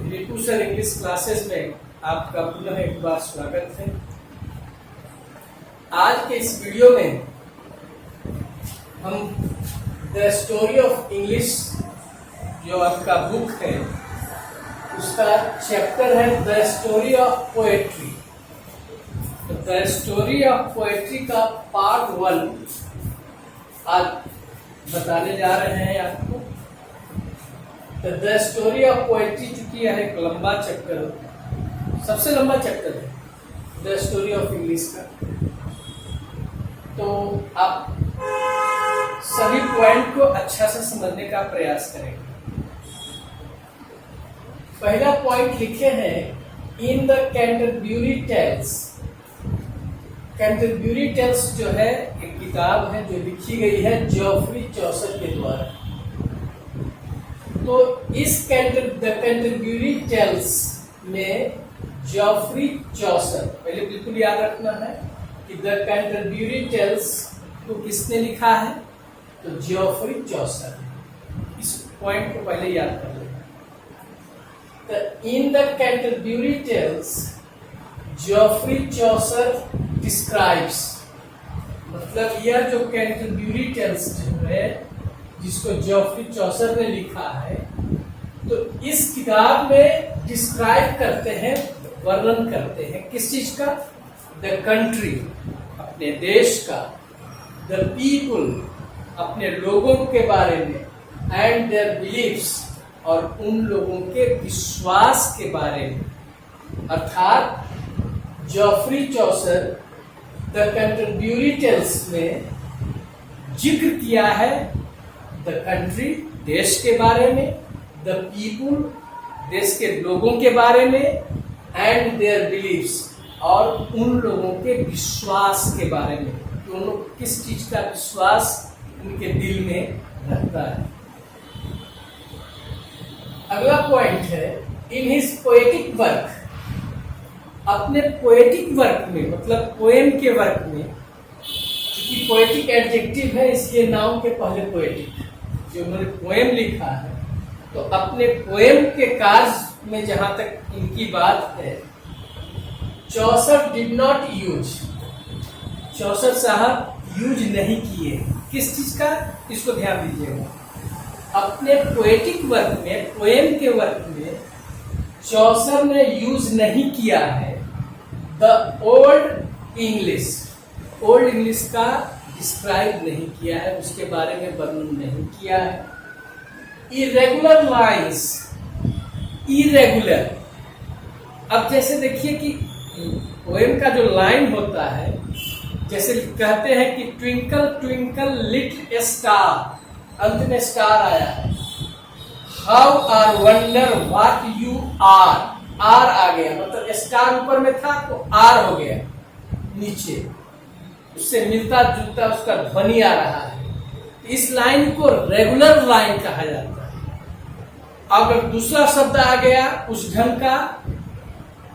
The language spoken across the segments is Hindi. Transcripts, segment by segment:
मेरी ट्यूशन इंग्लिश क्लासेस में आपका पुनः एक बार स्वागत है। आज के इस वीडियो में हम द स्टोरी ऑफ इंग्लिश जो आपका बुक है उसका चैप्टर है द स्टोरी ऑफ पोएट्री। तो द स्टोरी ऑफ पोएट्री का पार्ट 1 आज बताने जा रहे हैं आपको। द स्टोरी ऑफ पोएट्री चूंकि यह एक लंबा चैप्टर है, सबसे लंबा चैप्टर है द स्टोरी ऑफ इंग्लिश का, तो आप सभी पॉइंट को अच्छा से समझने का प्रयास करेंगे। पहला पॉइंट लिखे हैं in the Canterbury Tales. Canterbury Tales जो है एक किताब है जो लिखी गई है जॉफरी चौसर के द्वारा। तो इस कैंटरबरी टेल्स में जॉफरी चौसर, पहले बिल्कुल याद रखना है कि द कैंटरबरी टेल्स को किसने लिखा है, तो जॉफरी चौसर। इस पॉइंट को पहले याद कर लेना। तो in the Canterbury Tales Geoffrey Chaucer describes, मतलब यह जो कैंटरबरी टेल्स जो है जिसको जॉफरी चौसर ने लिखा है, तो इस किताब में डिस्क्राइब करते हैं, वर्णन करते हैं किस चीज का, द कंट्री, अपने देश का, द पीपुल, अपने लोगों के बारे में, एंड देयर बिलीव्स, और उन लोगों के विश्वास के बारे में। अर्थात Geoffrey Chaucer the Canterbury Tales में जिक्र किया है द कंट्री, देश के बारे में, द पीपुल, देश के लोगों के बारे में, एंड देयर बिलीव्स, और उन लोगों के विश्वास के बारे में, कि उन लोग किस चीज का विश्वास उनके दिल में रहता है। अगला पॉइंट है इन हिज पोएटिक वर्क। अपने पोएटिक वर्क में, मतलब पोएम के वर्क में, क्योंकि पोएटिक एडजेक्टिव है इसलिए नाउन के पहले पोएटिक, जो उन्होंने पोएम लिखा है, तो अपने पोएम के कार्य में जहां तक इनकी बात है, चौसर डिड नॉट यूज, चौसर साहब यूज नहीं किए किस चीज का, इसको ध्यान दीजिएगा। अपने पोएटिक वर्क में, पोएम के वर्क में चौसर ने यूज नहीं किया है the old English, old English का डिस्क्राइब नहीं किया है, उसके बारे में वर्णन नहीं किया है। इरेगुलर लाइंस, इरेगुलर, अब जैसे देखिए कि पोएम का जो लाइन होता है, जैसे कहते हैं कि ट्विंकल ट्विंकल लिटिल स्टार, अंत में स्टार आया है, how are wonder what you are, are आ गया, मतलब स्टार ऊपर में था तो आर हो गया नीचे, उससे मिलता जुलता उसका ध्वनि आ रहा है। इस लाइन को रेगुलर लाइन कहा जाता है। अगर दूसरा शब्द आ गया उस ढंग का,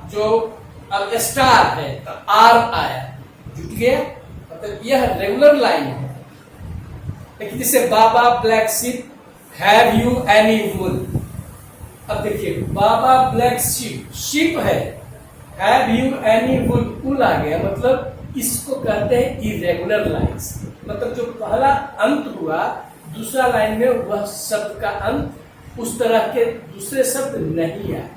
जो अब स्टार है तो आर आया, जुट गया, मतलब यह रेगुलर लाइन है। लेकिन जैसे baa baa black sheep, have you any wool, अब देखिए बाबा ब्लैक शिप, शिप है, have you any wool, wool आ गया, मतलब इसको कहते हैं इरेगुलर लाइन्स, मतलब जो पहला अंत हुआ दूसरा लाइन में वह शब्द का अंत उस तरह के दूसरे शब्द नहीं आए,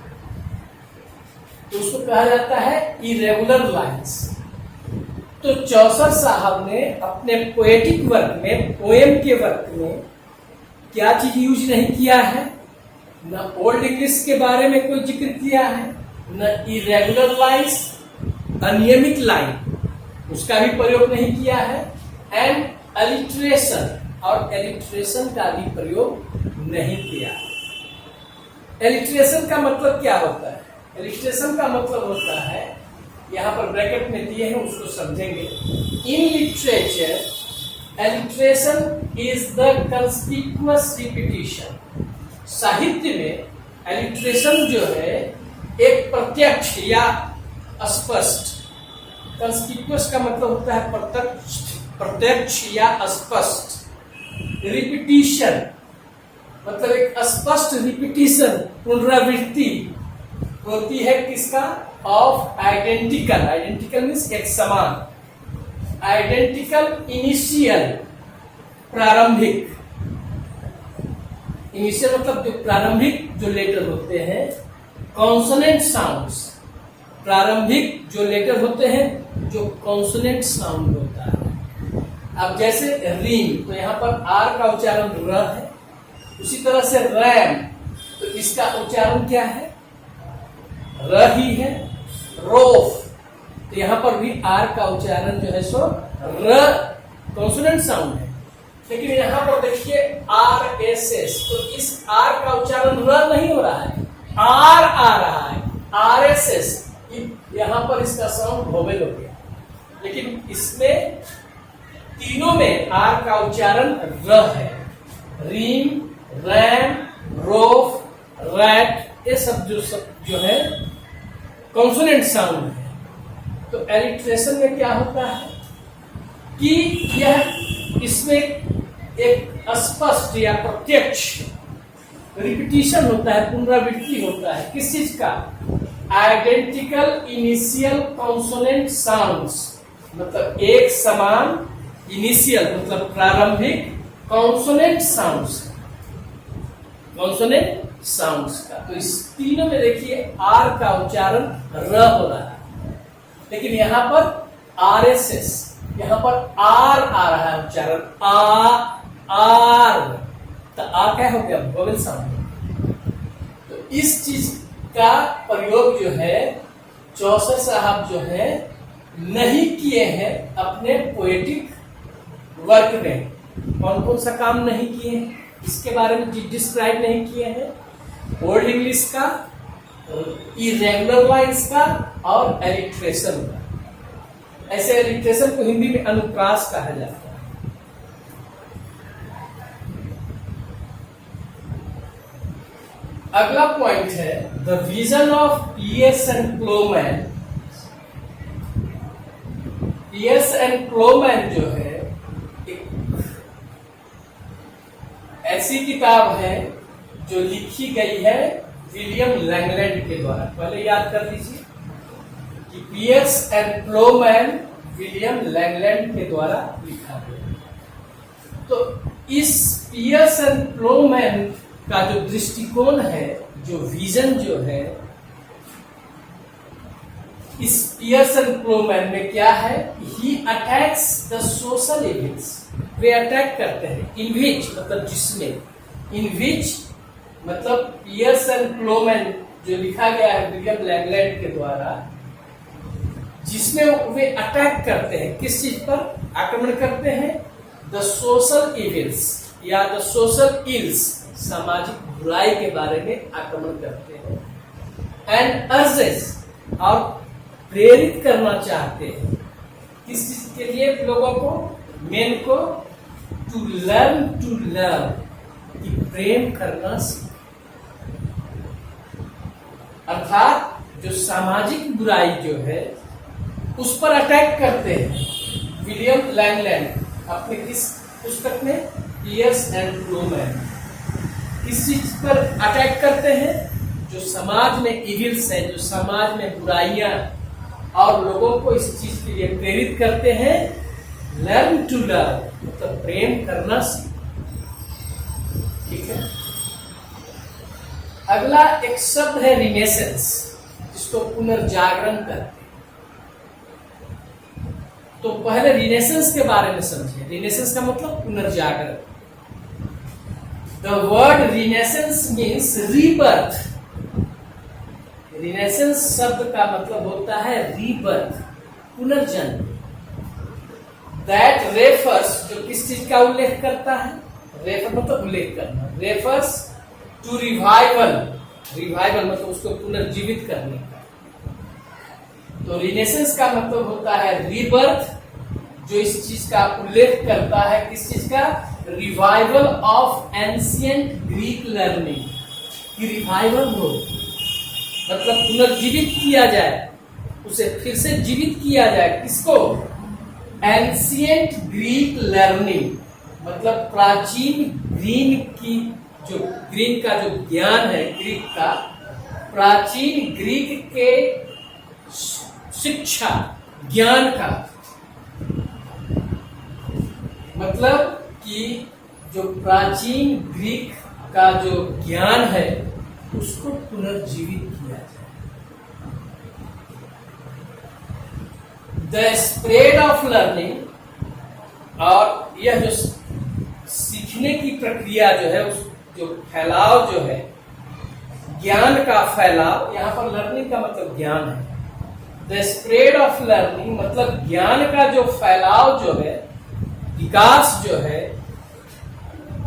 तो उसको कहा जाता है इरेगुलर लाइन्स। तो चौसर साहब ने अपने पोएटिक वर्क में, पोएम के वर्क में क्या चीज यूज नहीं किया है, न ओल्ड इंग्लिश के बारे में कोई जिक्र किया है, न इरेगुलर लाइन्स, अनियमित लाइन, उसका भी प्रयोग नहीं किया है, एंड अलिट्रेशन, और एलिट्रेशन का भी प्रयोग नहीं किया। एलिट्रेशन का मतलब क्या होता है, एलिट्रेशन का मतलब होता है, यहां पर ब्रैकेट में दिए हैं उसको समझेंगे। In literature alliteration is the conspicuous repetition. साहित्य में एलिट्रेशन जो है एक प्रत्यक्ष या स्पष्ट, कंस्पिक्युअस का मतलब होता है प्रत्यक्ष या स्पष्ट, रिपीटिशन मतलब एक स्पष्ट रिपीटिशन, पुनरावृत्ति होती है किसका? Of identical. आइडेंटिकल मीन्स एक समान। आइडेंटिकल इनिशियल, प्रारंभिक। इनिशियल मतलब जो प्रारंभिक जो लेटर होते हैं, कॉन्सोनेंट साउंड्स। प्रारंभिक जो लेटर होते हैं जो कॉन्सोनेंट साउंड होता है। अब जैसे रीम, तो यहाँ पर आर का उच्चारण र है। उसी तरह से रैम, तो इसका उच्चारण क्या है? र ही है। रोफ, तो यहाँ पर भी आर का उच्चारण जो है सो र कॉन्सोनेंट साउंड है। लेकिन यहाँ पर देखिए आर एस एस, तो इस आर का उच्चारण र नहीं हो रहा है, आर आ रहा है, आर एस एस। यहाँ पर इसका साउंड वोवेल हो गया। लेकिन इसमें तीनों में आर का उच्चारण र है। रीम, रैम, रोफ, रैट, ये सब जो है कॉन्सोनेंट साउंड है। तो एलिट्रेशन में क्या होता है कि यह इसमें एक स्पष्ट या प्रत्यक्ष रिपीटिशन होता है, पुनरावृत्ति होता है। किस चीज का? आइडेंटिकल इनिशियल कॉन्सोनेंट साउंड्स, मतलब एक समान इनिशियल मतलब प्रारंभिक कॉन्सोनेंट साउंड्स, कॉन्सोनेंट साउंड्स का। तो इस तीनों में देखिए आर का उच्चारण र हो रहा है। लेकिन यहाँ पर आर एस एस, यहाँ पर आर आ रहा है उच्चारण, आर। तो आ क्या हो गया? Vowel sound. तो इस चीज का प्रयोग जो है चौसर साहब जो है नहीं किए हैं अपने पोएटिक वर्क में। कौन कौन सा काम नहीं किए हैं इसके बारे में डिस्क्राइब नहीं किए हैं? ओल्ड इंग्लिश का, इरेगुलर लाइन्स का और एलिट्रेशन का। ऐसे एलिट्रेशन को हिंदी में अनुप्रास कहा जाता है। अगला पॉइंट है the vision of Piers and Plowman. Piers and Plowman जो है ऐसी किताब है जो लिखी गई है विलियम लैंगलैंड के द्वारा। पहले याद कर लीजिए कि पियर्स एंड क्लोमैन विलियम लैंगलैंड के द्वारा लिखा गया। तो इस पियर्स एंड क्लोमैन का जो दृष्टिकोण है, जो विजन जो है, इस पियर्स एंड क्लोमैन में क्या है? He attacks the social evils. वे अटैक करते हैं इन विच मतलब जिसमें, इन विच मतलब पियर्स एंड क्लोमैन जो लिखा गया है विलियम लैंगलैंड के द्वारा, जिसमें वे अटैक करते हैं। किस चीज पर आक्रमण करते हैं? द सोशल इविल्स या द सोशल इल्स, सामाजिक बुराई के बारे में आक्रमण करते हैं। एंड अर्जेस, और प्रेरित करना चाहते हैं किस चीज के लिए? लोगों को, मेन को, टू लर्न टू लव, कि प्रेम करना सीख। अर्थात जो सामाजिक बुराई जो है उस पर अटैक करते हैं विलियम लैंगलैंड अपने किस पुस्तक में? Piers and Plowman. किस चीज पर अटैक करते हैं? जो समाज में इविल्स है, जो समाज में बुराइयां, और लोगों को इस चीज के लिए प्रेरित करते हैं। लर्न टू लव मतलब प्रेम करना सीख। ठीक है। अगला एक शब्द है रिनेसेंस, जिसको पुनर्जागरण कहते हैं। तो पहले रिनेसेंस के बारे में समझिए। रिनेसेंस का मतलब पुनर्जागरण। The word renaissance means rebirth. Renaissance शब्द का मतलब होता है रीबर्थ, पुनर्जन्म। दैट रेफर्स, जो किस चीज का उल्लेख करता है? रेफर मतलब उल्लेख करना। रेफर्स टू रिवाइवल, रिवाइवल मतलब उसको पुनर्जीवित करने का। तो रिनेसेंस का मतलब होता है रीबर्थ, जो इस चीज का उल्लेख करता है। किस चीज का? Revival of ancient Greek learning, कि रिवाइवल हो मतलब पुनर्जीवित किया जाए, उसे फिर से जीवित किया जाए। किसको? एंशिएंट ग्रीक लर्निंग मतलब प्राचीन ग्रीक का जो ज्ञान है, ग्रीक का, प्राचीन ग्रीक के शिक्षा ज्ञान का, मतलब कि जो प्राचीन ग्रीक का जो ज्ञान है उसको पुनर्जीवित किया जाए। द स्प्रेड ऑफ लर्निंग, और यह जो सीखने की प्रक्रिया जो है, उस जो फैलाव जो है, ज्ञान का फैलाव, यहाँ पर लर्निंग का मतलब ज्ञान है। द स्प्रेड ऑफ लर्निंग मतलब ज्ञान का जो फैलाव जो है, विकास जो है,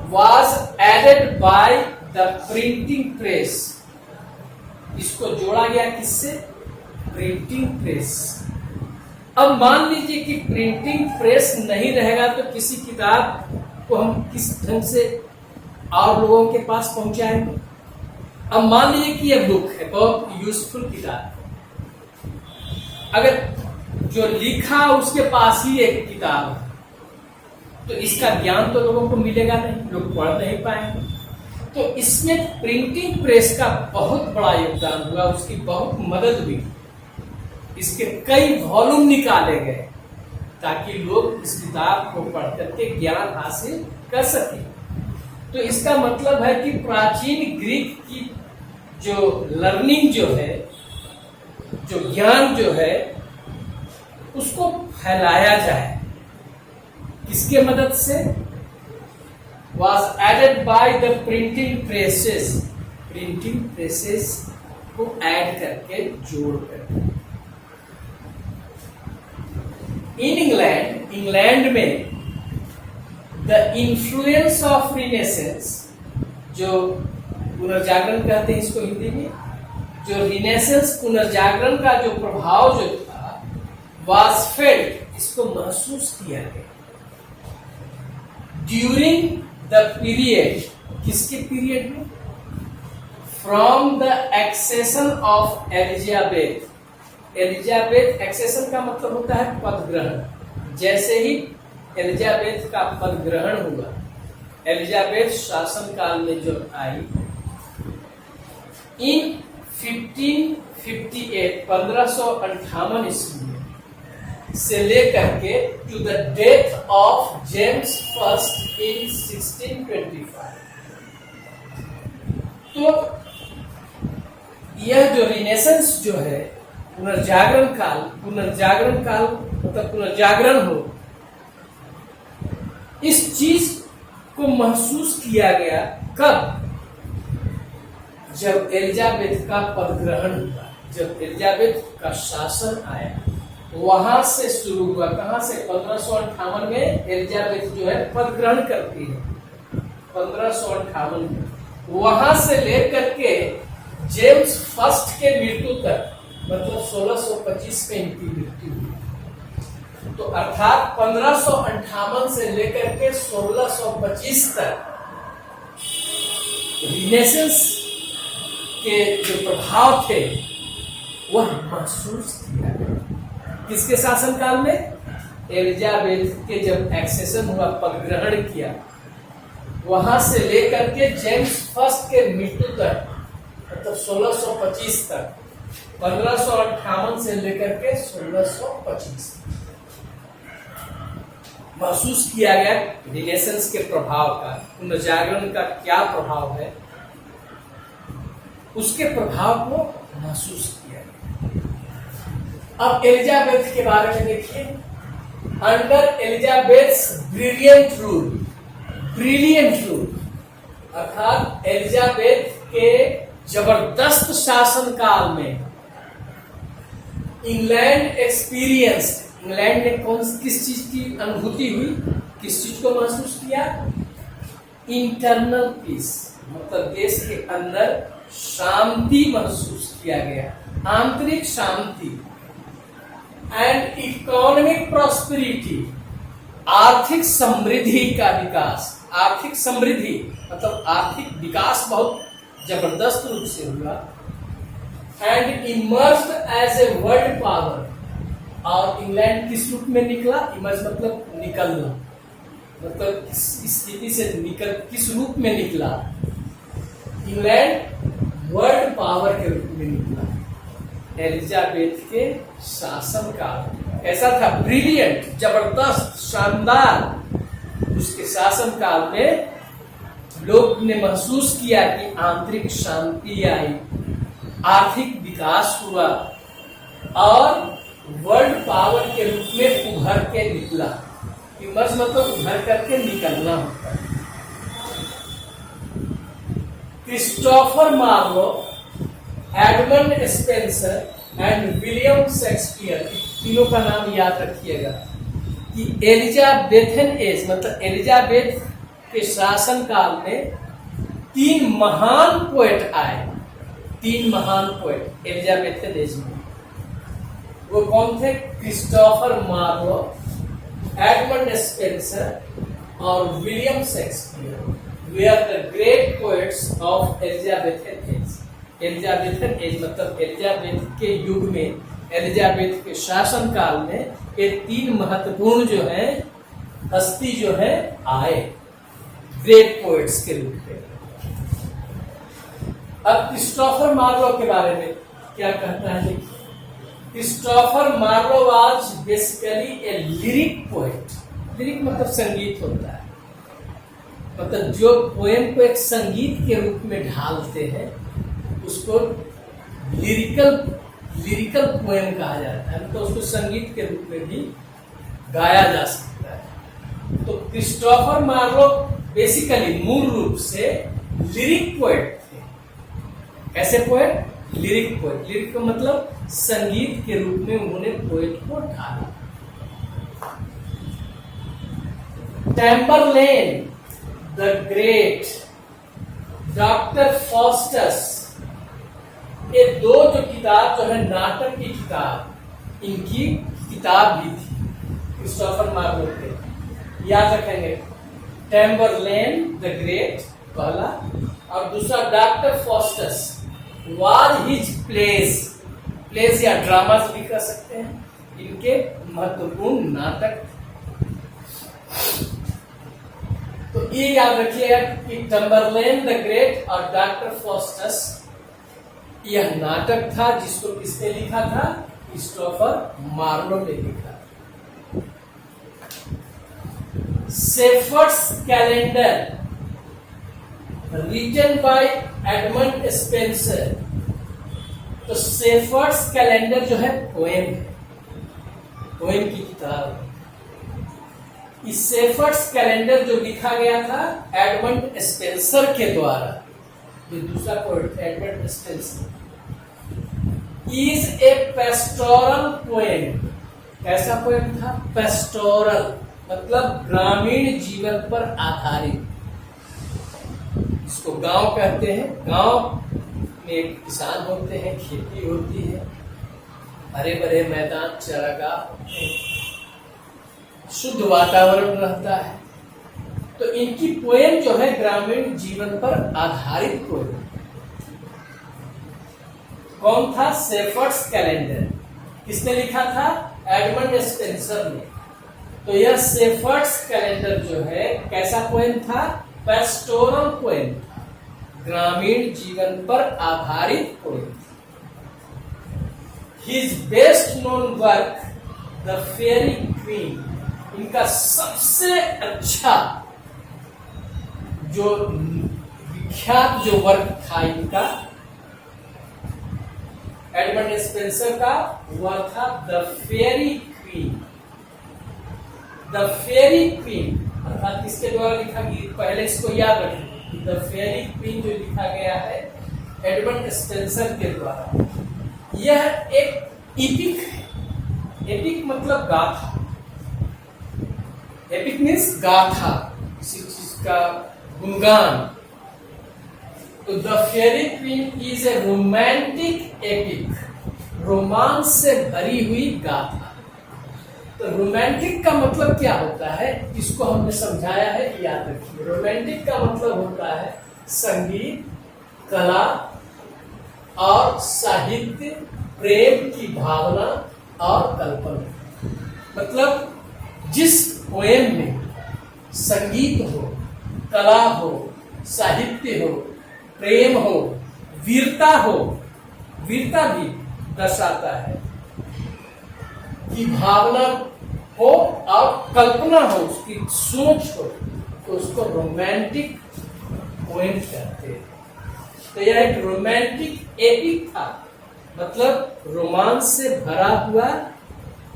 was added by the printing press। इसको जोड़ा गया किससे? Printing press. अब मान लीजिए कि प्रिंटिंग प्रेस नहीं रहेगा तो किसी किताब को हम किस ढंग से और लोगों के पास पहुंचाएंगे? अब मान लीजिए कि यह बुक है, बहुत यूजफुल किताब, अगर जो लिखा उसके पास ही एक किताब है तो इसका ज्ञान तो लोगों को मिलेगा नहीं, लोग पढ़ नहीं पाएंगे। तो इसमें प्रिंटिंग प्रेस का बहुत बड़ा योगदान हुआ, उसकी बहुत मदद हुई। इसके कई वॉल्यूम निकाले गए ताकि लोग इस किताब को पढ़ करके ज्ञान हासिल कर सके। तो इसका मतलब है कि प्राचीन ग्रीक की जो लर्निंग जो है, जो ज्ञान जो है, उसको फैलाया जाए। किसके मदद से? was added by the printing presses। Printing presses को ऐड करके, जोड़ करके। इन इंग्लैंड में द इन्फ्लुएंस ऑफ रिनेसेंस, जो पुनर्जागरण कहते हैं इसको हिंदी में, जो रिनेसेंस पुनर्जागरण का जो प्रभाव जो था, was felt, इसको महसूस किया गया ड्यूरिंग द पीरियड। किसके पीरियड में? From the accession of Elizabeth. Elizabeth, accession का मतलब होता है पद ग्रहण। जैसे ही एलिजाबेथ का पद ग्रहण हुआ, एलिजाबेथ शासन काल में जो आई, इन 1558 1558 ईस्वी से लेकर के to the death of James first in 1625। तो यह जो रिनेसेंस जो है, पुनर्जागरण काल मतलब पुनर्जागरण हो, इस चीज को महसूस किया गया कब? जब एलिजाबेथ का पद ग्रहण हुआ, जब एलिजाबेथ का शासन आया, वहां से शुरू हुआ। कहां से? 1558 में एलिजाबेथ जो है पद ग्रहण करती है, 1558 में। वहां से लेकर के जेम्स फर्स्ट के मृत्यु तक, मतलब 1625 में इनकी मृत्यु हुई। तो अर्थात 1558 से लेकर के 1625 तक रिनेसेंस के जो प्रभाव थे वह महसूस किया गया। किसके शासन काल में? एलिजाबेथ के जब एक्सेशन हुआ, पद ग्रहण किया, वहां से लेकर के जेम्स फर्स्ट के मृत्यु तक, मतलब 1625 तक, 1558 से लेकर के 1625 महसूस किया गया रिनेसेंस के प्रभाव का, पुनर्जागरण का क्या प्रभाव है, उसके प्रभाव को महसूस किया गया। अब एलिजाबेथ के बारे में देखिए। अंडर एलिजाबेथ्स ब्रिलियंट रूल अर्थात एलिजाबेथ के जबरदस्त शासन काल में इंग्लैंड एक्सपीरियंस, इंग्लैंड ने किस चीज की अनुभूति हुई, किस चीज को महसूस किया? इंटरनल पीस, मतलब देश के अंदर शांति महसूस किया गया, आंतरिक शांति, एंड इकोनॉमिक प्रॉस्पेरिटी, आर्थिक समृद्धि का विकास। आर्थिक समृद्धि मतलब आर्थिक विकास बहुत जबरदस्त रूप से हुआ। And emerged as a world power, और इंग्लैंड किस रूप में निकला? इमर्ज मतलब निकलना, मतलब इस स्थिति से किस रूप में निकला? इंग्लैंड वर्ल्ड पावर के रूप में एलिजाबेथ के शासनकाल। कैसा था? ब्रिलियंट, जबरदस्त, शानदार। उसके शासनकाल में लोग ने महसूस किया कि आंतरिक शांति आई, आर्थिक विकास हुआ और वर्ल्ड पावर के रूप में उभर के निकला। इमर्ज मतलब उभर करके निकलना होता है। Christopher Marlowe, Edmund Spenser and William Shakespeare, तीनों का नाम याद रखिएगा कि एलिजाबेथन एज मतलब एलिजाबेथ के शासन काल में 3 महान पोएट आए। 3 महान पोएट एलिजाबेथन एज में। वो कौन थे? क्रिस्टोफर मार्लो, एडमंड स्पेंसर और William Shakespeare were the great poets of Elizabethan age. Elizabethan age मतलब एलिजाबेथ के युग में, एलिजाबेथ के शासन काल में ये 3 महत्वपूर्ण जो है हस्ती जो है आए ग्रेट पोएट्स के रूप में। अब क्रिस्टोफर मार्लो के बारे में क्या कहता है? Christopher Marlowe was basically a lyric poet. Lyric मतलब संगीत होता है, मतलब जो पोएम को एक संगीत के रूप में ढालते हैं उसको लिरिकल पोएम कहा जाता है। मतलब उसको संगीत के रूप में भी गाया जा सकता है। तो क्रिस्टोफर मार्लो बेसिकली मूल रूप से लिरिक पोएट थे। कैसे पोएट? Lyric poet. लिरिक का मतलब संगीत के रूप में उन्होंने पोएट को ढाला। Chamberlain the great, doctor Faustus, ये 2 जो किताब जो है नाटक की किताब, इनकी किताब भी थी क्रिस्टोफर मार्लो के। याद रखेंगे, चैम्बरलेन द ग्रेट पहला और दूसरा doctor Faustus was his place या ड्रामास भी कह सकते हैं, इनके महत्वपूर्ण नाटक। तो ये याद रखिएगा कि चैम्बरलेन द ग्रेट और डॉक्टर फॉस्टस यह नाटक था जिसको किसने लिखा था? क्रिस्टोफर मार्लो ने लिखा। Shepherd's Calendar written by Edmund Spenser. तो शेफर्ड्स कैलेंडर जो है पोएम की किताब। इस शेफर्ड्स कैलेंडर जो लिखा गया था एडमंड स्पेंसर के द्वारा, ये दूसरा poet Edmund Spenser, is a pastoral poem. कैसा पोएम था? पेस्टोरल मतलब ग्रामीण जीवन पर आधारित। इसको गांव कहते हैं। गांव में किसान होते हैं, खेती होती है, हरे भरे मैदान, चरागाह होते हैं, शुद्ध वातावरण रहता है। तो इनकी पोएम जो है ग्रामीण जीवन पर आधारित पोएम। कौन था? Shepherd's calendar. किसने लिखा था? एडमंड स्पेंसर ने। तो यह शेफर्ड्स कैलेंडर जो है कैसा पोएम था? पेस्टोरल पोएम, ग्रामीण जीवन पर आधारित poem. His best known work the fairy queen, इनका सबसे अच्छा जो विख्यात जो वर्क था इनका एडमंड स्पेंसर का, वह था the fairy queen. The fairy queen अर्थात किसके द्वारा लिखा गया? पहले इसको याद रखें, द फेयरी क्वीन जो लिखा गया है एडमंड स्पेंसर के द्वारा। यह एक एपिक है। एपिक मतलब गाथा। एपिक मीन्स गाथा, किसी चीज का गुणगान। तो the fairy queen is a romantic epic, romance से भरी हुई गाथा। तो रोमांटिक का मतलब क्या होता है? इसको हमने समझाया है, याद रखिए। रोमांटिक का मतलब होता है संगीत, कला और साहित्य, प्रेम की भावना और कल्पना। मतलब जिस पोएम में संगीत हो, कला हो, साहित्य हो, प्रेम हो, वीरता हो, वीरता भी दर्शाता है कि भावना हो और कल्पना हो, उसकी सोच हो, तो उसको रोमांटिक पोएम कहते हैं। तो यह एक रोमांटिक एपिक था, मतलब रोमांस से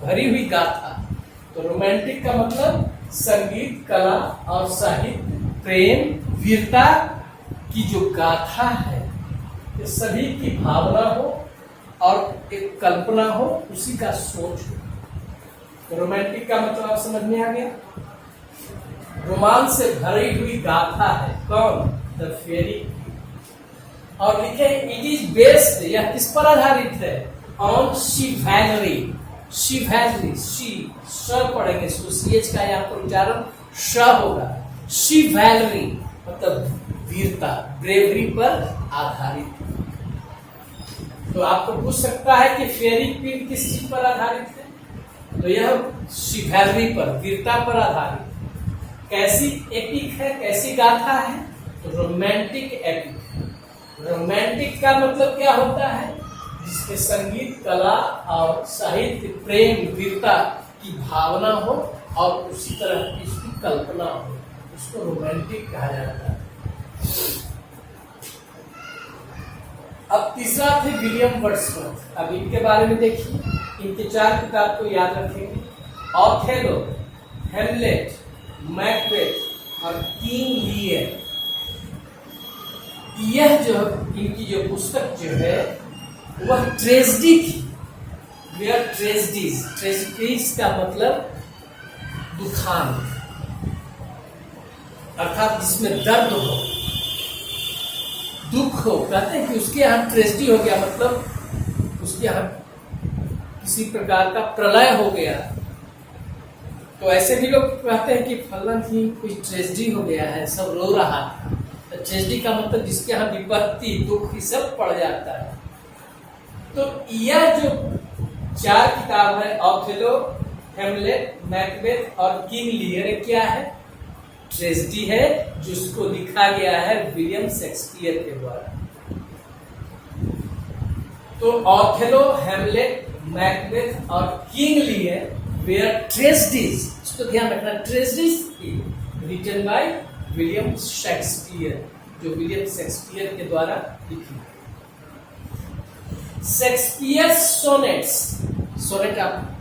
भरी हुई गाथा। तो रोमांटिक का मतलब संगीत, कला और साहित्य, प्रेम, वीरता की जो गाथा है, ये सभी की भावना हो और एक कल्पना हो, उसी का सोच हो। तो रोमांटिक का मतलब आप समझ में आ गया। रोमांस से भरी हुई गाथा है कौन? The fairy. और लिखे इट इज बेस्ड, यह किस पर आधारित है? ऑन शिवैलरी। शिवैलरी, श पढ़ेंगे, CH का यहाँ पर उच्चारण श होगा। शिवैलरी मतलब वीरता, ब्रेवरी पर आधारित। तो आपको पूछ सकता है कि फेरी क्वीन किस चीज पर आधारित है? तो यह शिवैलरी पर, वीरता पर आधारित। कैसी एपिक है, कैसी गाथा है? तो रोमांटिक एपिक। रोमांटिक का मतलब क्या होता है? जिसमें संगीत, कला और साहित्य, प्रेम, वीरता की भावना हो और उसी तरह इसकी कल्पना हो, उसको रोमांटिक कहा जाता है। अब तीसरा थे विलियम वर्ड्सवर्थ। अब इनके बारे में देखिए, इनके 4 किताब को याद रखेंगे। ऑथेलो, हेमलेट, मैकबेथ और किंग लियर। यह जो इनकी जो पुस्तक जो है वह ट्रेजेडी थी। वेयर ट्रेजेडीज, ट्रेजेडीज का मतलब दुखांत, अर्थात जिसमें दर्द हो, दुख हो। कहते हैं कि उसके यहाँ ट्रेजेडी हो गया, मतलब उसके यहाँ किसी प्रकार का प्रलय हो गया। तो ऐसे भी लोग कहते हैं कि फलन ही कोई ट्रेजेडी हो गया है, सब रो रहा था। तो ट्रेजेडी का मतलब जिसके यहाँ विपत्ति, दुख ही सब पड़ जाता है। तो यह जो 4 किताब है, ऑथेलो, हेमलेट, मैकबेथ और किंग लियर, क्या है? ट्रेजेडी है, जिसको लिखा गया है विलियम शेक्सपियर के द्वारा। तो ऑथेलो, हेमलेट, मैकबेथ और किंग लियर वेयर ट्रेजेडीज, इसको ध्यान रखना, tragedies written by William Shakespeare, जो विलियम शेक्सपियर के द्वारा लिखी। शेक्सपियर सोनेट्स, सोनेट आप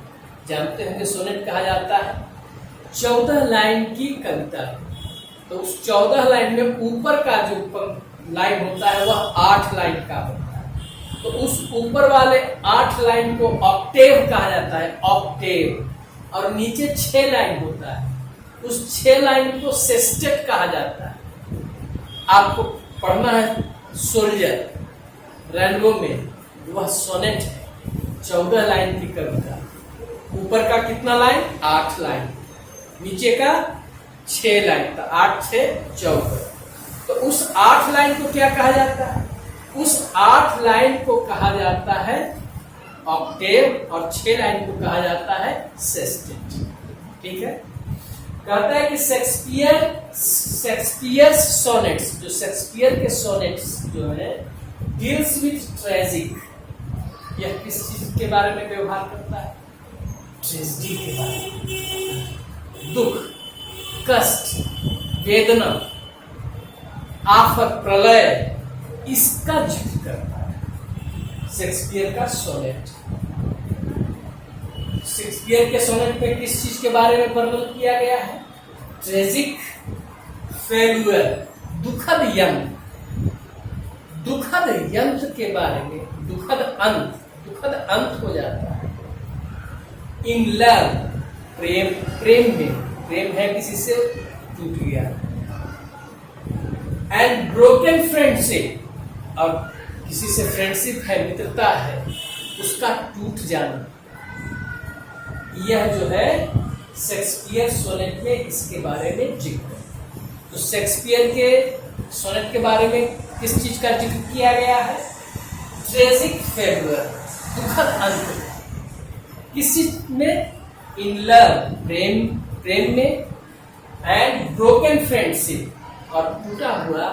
जानते होंगे, सोनेट कहा जाता है 14 लाइन की कविता। तो उस 14 लाइन में ऊपर का जो लाइन होता है वह 8 लाइन का होता है। तो उस ऊपर वाले 8 लाइन को ऑक्टेव कहा जाता है, ऑक्टेव। और नीचे 6 लाइन होता है, उस 6 लाइन को सेस्टेट कहा जाता है। आपको पढ़ना है सोल्जर, रेनबो में, वह सोनेट है, 14 लाइन की कविता। ऊपर का कितना लाइन? 8 लाइन, नीचे का 6 लाइन, तो 8 6 14। तो उस 8 लाइन को क्या कहा जाता है? उस 8 लाइन को कहा जाता है ऑक्टेव और 6 लाइन को कहा जाता है सेस्टेट। ठीक है। कहता है कि शेक्सपियर सोनेट्स, जो शेक्सपियर के सोनेट्स जो है, डील्स विथ ट्रेजिक। यह किस चीज के बारे में व्यवहार करता है? ट्रेजेडी के बारे में। दुख, कष्ट, वेदना, आफत, प्रलय, इसका जिक्र करता है शेक्सपियर का सोनेट। शेक्सपियर के सोनेट में किस चीज के बारे में वर्णन किया गया है? ट्रेजिक फेल्यूर, दुखद यंत्र, दुखद यंत्र के बारे में, दुखद अंत हो जाता है। इन लव, प्रेम में, प्रेम है किसी से टूट गया। एंड ब्रोकन फ्रेंडशिप, और किसी से फ्रेंडशिप है, मित्रता है, उसका टूट जाना। यह जो है शेक्सपियर सोनेट में इसके बारे में जिक्र है। तो शेक्सपियर के सोनेट के बारे में किस चीज का जिक्र किया गया है? ट्रेजिक फेल्यूर, दुखद अंत। किसी में? इन लव, प्रेम में, एंड ब्रोकन फ्रेंडशिप, और टूटा हुआ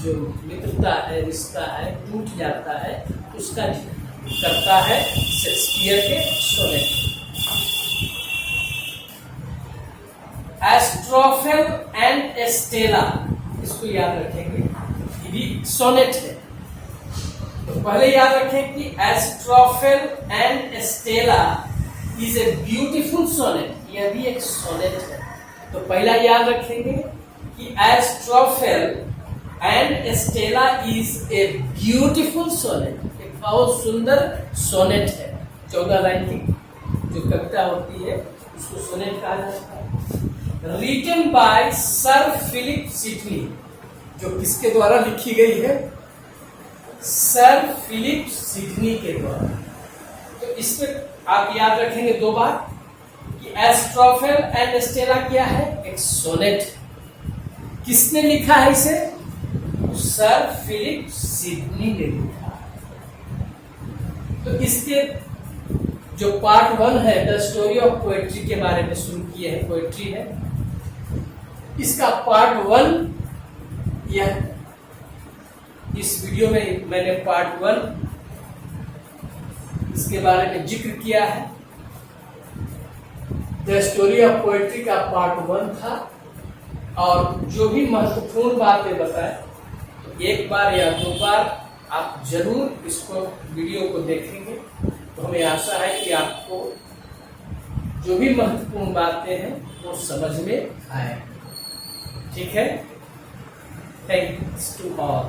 जो मित्रता है, रिश्ता है, टूट जाता है, उसका जिक्र। करता है शेक्सपियर के सोनेट। एस्ट्रोफेल एंड एस्टेला, इसको याद रखेंगे, ये भी सोनेट है। तो पहले याद रखें कि Astrophel and Stella is a beautiful sonnet, यह भी एक सोनेट है। तो पहला याद रखेंगे कि Astrophel and Stella is a beautiful sonnet, एक बहुत सुंदर सोनेट है। 14 लाइन की जो कविता होती है उसको सोनेट कहा जाता है। Written by Sir Philip Sidney, जो किसके द्वारा लिखी गई है? सर फिलिप सिडनी के द्वारा। तो इसमें आप याद रखेंगे 2 बार कि एस्ट्रोफेल एंड एस्टेला क्या है? एक सोनेट। किसने लिखा है इसे? सर फिलिप सिडनी ने लिखा। तो इसके जो पार्ट 1 है द स्टोरी ऑफ पोएट्री के बारे में शुरू किए हैं, पोएट्री है, इसका पार्ट 1 यह इस वीडियो में मैंने पार्ट 1 इसके बारे में जिक्र किया है। द स्टोरी ऑफ पोएट्री का पार्ट 1 था और जो भी महत्वपूर्ण बातें बताए एक बार या 2 बार आप जरूर इसको वीडियो को देखेंगे तो हमें आशा है कि आपको जो भी महत्वपूर्ण बातें हैं वो समझ में आए। ठीक है, थैंक्स टू ऑल।